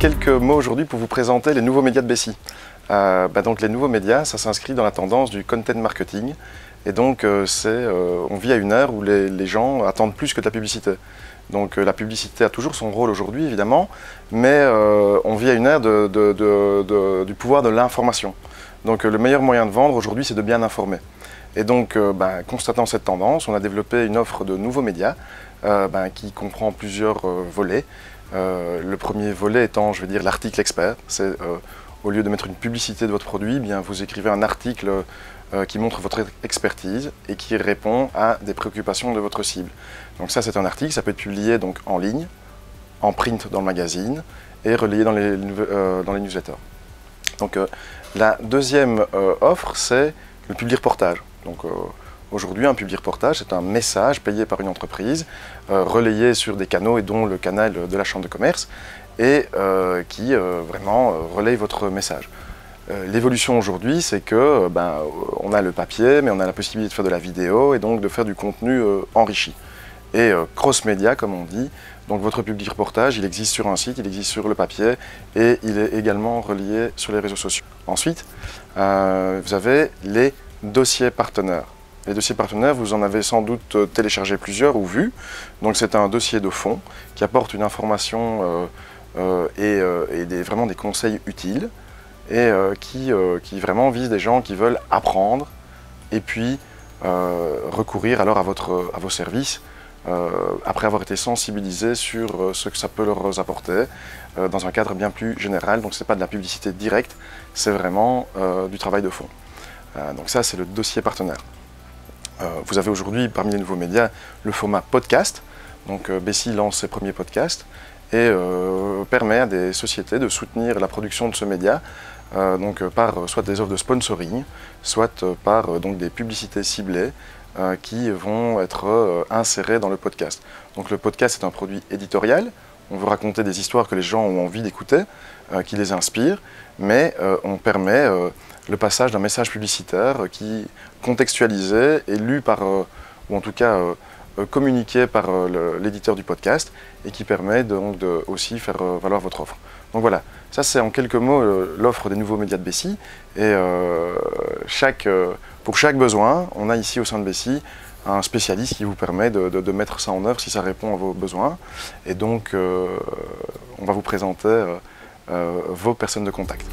quelques mots aujourd'hui pour vous présenter les nouveaux médias de Bessy. Donc les nouveaux médias, ça s'inscrit dans la tendance du content marketing. Et donc on vit à une ère où les gens attendent plus que de la publicité. Donc la publicité a toujours son rôle aujourd'hui évidemment, mais on vit à une ère du pouvoir de l'information. Donc le meilleur moyen de vendre aujourd'hui, c'est de bien informer. Et donc constatant cette tendance, on a développé une offre de nouveaux médias qui comprend plusieurs volets. Le premier volet étant, je vais dire, l'article expert. C'est au lieu de mettre une publicité de votre produit, vous écrivez un article qui montre votre expertise et qui répond à des préoccupations de votre cible. Donc ça, c'est un article, ça peut être publié donc, en ligne, en print dans le magazine et relayé dans les newsletters. Donc la deuxième offre, c'est le public reportage. Donc aujourd'hui, un public reportage, c'est un message payé par une entreprise, relayé sur des canaux et dont le canal de la Chambre de commerce, et qui vraiment relaye votre message. L'évolution aujourd'hui, c'est que on a le papier, mais on a la possibilité de faire de la vidéo et donc de faire du contenu enrichi. Et cross-média, comme on dit, donc votre public reportage, il existe sur un site, il existe sur le papier et il est également relié sur les réseaux sociaux. Ensuite, vous avez les dossiers partenaires. Les dossiers partenaires, vous en avez sans doute téléchargé plusieurs ou vu. Donc c'est un dossier de fond qui apporte une information vraiment des conseils utiles et qui vraiment vise des gens qui veulent apprendre et puis recourir alors à vos services après avoir été sensibilisés sur ce que ça peut leur apporter dans un cadre bien plus général. Donc ce n'est pas de la publicité directe, c'est vraiment du travail de fond. Donc ça, c'est le dossier partenaire. Vous avez aujourd'hui, parmi les nouveaux médias, le format podcast. Donc Bessy lance ses premiers podcasts et permet à des sociétés de soutenir la production de ce média par soit des offres de sponsoring, soit par des publicités ciblées qui vont être insérées dans le podcast. Donc le podcast est un produit éditorial. On veut raconter des histoires que les gens ont envie d'écouter, qui les inspirent, mais on permet le passage d'un message publicitaire qui contextualisé et lu par, ou en tout cas communiqué par l'éditeur du podcast et qui permet donc de aussi faire valoir votre offre. Donc voilà, ça c'est en quelques mots l'offre des nouveaux médias de Bessy et pour chaque besoin, on a ici au sein de Bessy un spécialiste qui vous permet de mettre ça en œuvre si ça répond à vos besoins et donc on va vous présenter vos personnes de contact.